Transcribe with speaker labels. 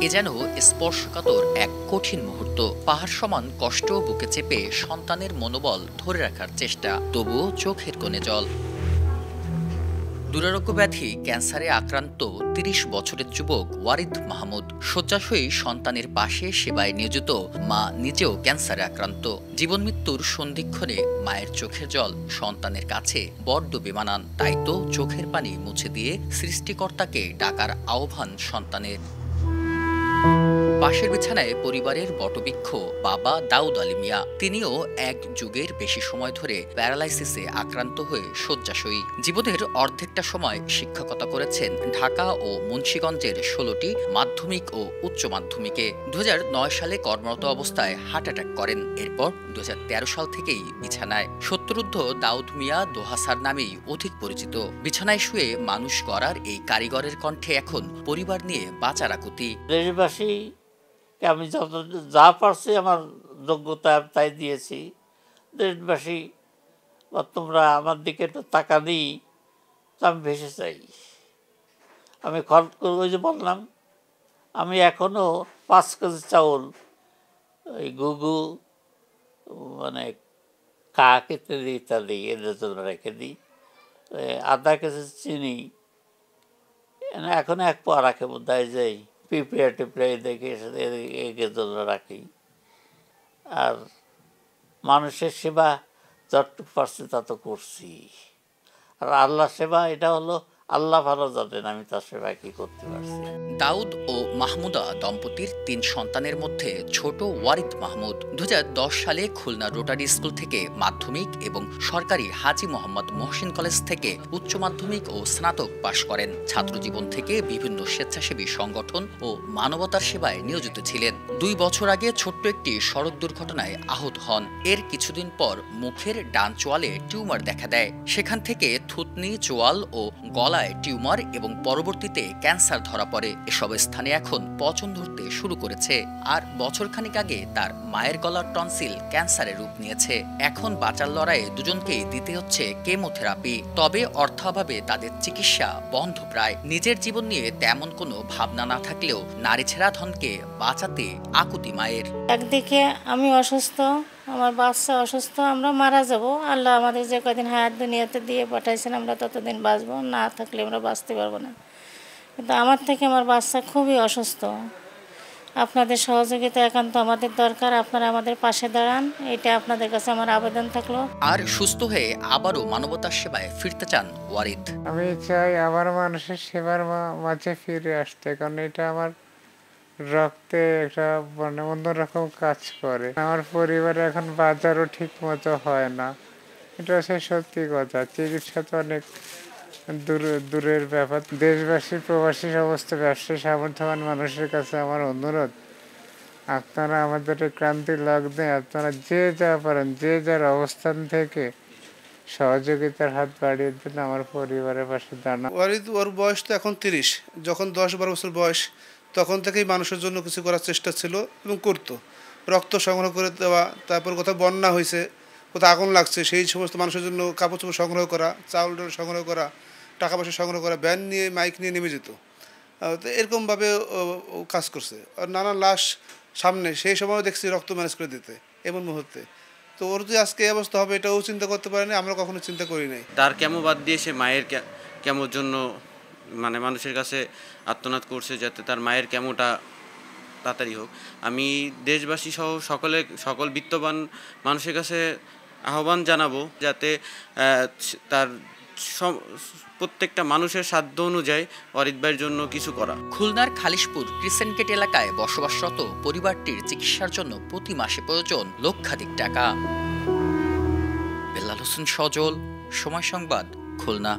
Speaker 1: এ যেন স্পর্শকাতর এক কঠিন মুহূর্ত। পাহাড় সমান কষ্ট বুকে চেপে সন্তানের মনোবল ধরে রাখার চেষ্টা, তবুও চোখের কোণে জল। দুরারোগ্য ব্যাধি ক্যান্সারে আক্রান্ত ৩০ বছরের যুবক ওয়ারিদ মাহমুদ। শয্যাশয়ী সন্তানের পাশে সেবায় নিয়োজিত মা নিজেও ক্যান্সারে আক্রান্ত। জীবন মৃত্যুর সন্ধিক্ষণে মায়ের চোখের জল সন্তানের কাছে বড্ড বেমানান। তাই তো চোখের পানি মুছে দিয়ে সৃষ্টিকর্তাকে ডাকার আহ্বান সন্তানের। পাশের বিছানায় পরিবারের বটবৃক্ষ বাবা দাউদ আলী মিয়া। তিনিও এক যুগের বেশি সময় ধরে প্যারালাইসিসে আক্রান্ত হয়ে শয্যাশয়ী। জীবনের অর্ধেকটা সময় শিক্ষকতা করেছেন ঢাকা ও মুন্সিগঞ্জের ১৬টি মাধ্যমিক ও উচ্চ মাধ্যমিকে। ২০০৯ সালে কর্মরত অবস্থায় হার্ট অ্যাটাক করেন। এরপর ২০১৩ সাল থেকেই বিছানায়। সত্তরুদ্ধ দাউদ মিয়া দোহাসার নামেই অধিক পরিচিত। বিছানায় শুয়ে মানুষ গড়ার এই কারিগরের কণ্ঠে এখন পরিবার নিয়ে বাঁচার আকুতি।
Speaker 2: দেশবাসী আমি যত যা পারছি আমার যোগ্যতা তাই দিয়েছি। দেশবাসী বা তোমরা আমার দিকে একটু তাকালেই আমি ভেসে চাই। আমি ওই যে বললাম, আমি এখনও ৫ কেজি চাউল, ওই গুগু মানে কাক ইত্যাদি ইত্যাদি এদের জন্য রেখে দিই। ১/২ কেজি চিনি এখন ১ পোয়া রাখে বোধ হয় যাই পিঁপড়ে টিপড়ে দেখে এগিয়ে জন্য রাখি। আর মানুষের সেবা যতটুকু পারছি তা তো করছি। আর আল্লাহ সেবা এটা হলো আল্লাহ ভালো জানেন আমি তার সেবা কি করতে পারছি।
Speaker 1: দাউদ ও মাহমুদা দম্পতির ৩ সন্তানের মধ্যে ছোট ওয়ারিদ মাহমুদ ২০১০ সালে খুলনা রোটারি স্কুল থেকে মাধ্যমিক এবং সরকারি হাজী মোহাম্মদ মহসিন কলেজ থেকে উচ্চ মাধ্যমিক ও স্নাতক পাশ করেন। ছাত্রজীবন থেকে বিভিন্ন স্বেচ্ছাসেবী সংগঠন ও মানবতার সেবায় নিয়োজিত ছিলেন। ২ বছর আগে ছোট্ট একটি সড়ক দুর্ঘটনায় আহত হন। এর কিছুদিন পর মুখের ডান চোয়ালে টিউমার দেখা দেয়। সেখান থেকে থুতনি, চোয়াল ও গলায় টিউমার এবং পরবর্তীতে ক্যান্সার ধরা পড়ে। এসব স্থানে এখন পচন ধরতে শুরু করেছে। আর বছরখানেক আগে তার মায়ের গলার টনসিল ক্যান্সারে রূপ নিয়েছে। এখন বাঁচার লড়াইয়ে দুজনকেই দিতে হচ্ছে কেমোথেরাপি। তবে অর্থাভাবে তাদের চিকিৎসা বন্ধ প্রায়। নিজের জীবন নিয়ে তেমন কোনো ভাবনা না থাকলেও নারী ছেঁড়া ধনকে বাঁচাতে আকুতি মায়ের।
Speaker 3: একদিকে আমি অসুস্থ, আমার বাচ্চা অসুস্থ, আমরা মারা যাব। আল্লাহ আমাদের যে কদিন হায়াত দুনিয়াতে দিয়ে পাঠাইছেন আমরা ততদিন বাঁচবো, না থাকলে আমরা বাঁচতে পারবো না। কিন্তু আমার থেকে আমার বাচ্চা খুবই অসুস্থ। আপনাদের সহযোগিতা একান্ত আমাদের দরকার। আপনারা আমাদের পাশে দাঁড়ান, এটা আপনাদের কাছে আমার আবেদন থাকলো।
Speaker 1: আর সুস্থ হয়ে আবারও মানবতার সেবায় ফিরতে চান ওয়ারিদ।
Speaker 4: আমি চাই আবার মানুষের সেবার মাঝে ফিরে আসতে, কারণ এটা আমার রক্তে একটা মানে অন্যরকম কাজ করে। আমার পরিবারে এখন বাজারও ঠিক মতো হয় না, এটা হচ্ছে সত্যি কথা। চিকিৎসা তো অনেক দূরের ব্যাপার। দেশবাসী, প্রবাসী, সমস্ত ব্যবসায়ী, সামর্থ্যবান মানুষের কাছে আমার অনুরোধ, আপনারা আমাদের ক্রান্তি লগ্নে আপনারা যে যা পারেন, যে যার অবস্থান থেকে সহযোগিতার হাত বাড়িয়ে দেন, আমার পরিবারের পাশে দাঁড়ান।
Speaker 5: ওর বয়স তো এখন ৩০। যখন ১০-১২ বছর বয়স তখন থেকেই মানুষের জন্য কিছু করার চেষ্টা ছিল এবং করতো। রক্ত সংগ্রহ করে দেওয়া, তারপর কোথাও বন্যা হয়েছে, কোথাও আগুন লাগছে, সেই সমস্ত মানুষের জন্য কাপড় চোপড় সংগ্রহ করা, চাউল ডাল সংগ্রহ করা, টাকা পয়সা সংগ্রহ করা, ভ্যান নিয়ে মাইক নিয়ে নেমে যেত। তো এরকমভাবে কাজ করছে। আর নানা লাশ সামনে, সেই সময়ও দেখছি রক্ত ম্যানেজ করে দিতে এমন মুহূর্তে। তো ওর যে আজকে এই অবস্থা হবে এটাও চিন্তা করতে পারেনি, আমরা কখনো চিন্তা করি নাই।
Speaker 6: তার কেমো বাদ দিয়ে সে মায়ের কেমোর জন্য মানে মানুষের কাছে আর্তনাদ করছে যাতে তার মায়ের কেমোটা তাড়াতাড়ি হোক। আমি দেশবাসী সহ সকল বিত্তবান মানুষের কাছে আহ্বান জানাবো যাতে তার প্রত্যেকটা মানুষের সাধ্য অনুযায়ী ওয়ারিদ ভাইয়ের জন্য কিছু করা।
Speaker 1: খুলনার খালিশপুর ক্রিসেন্ট গেট এলাকায় বসবাসরত পরিবারটির চিকিৎসার জন্য প্রতি মাসে প্রয়োজন লক্ষাধিক টাকা। বেলাল হোসেন সজল, সময় সংবাদ, খুলনা।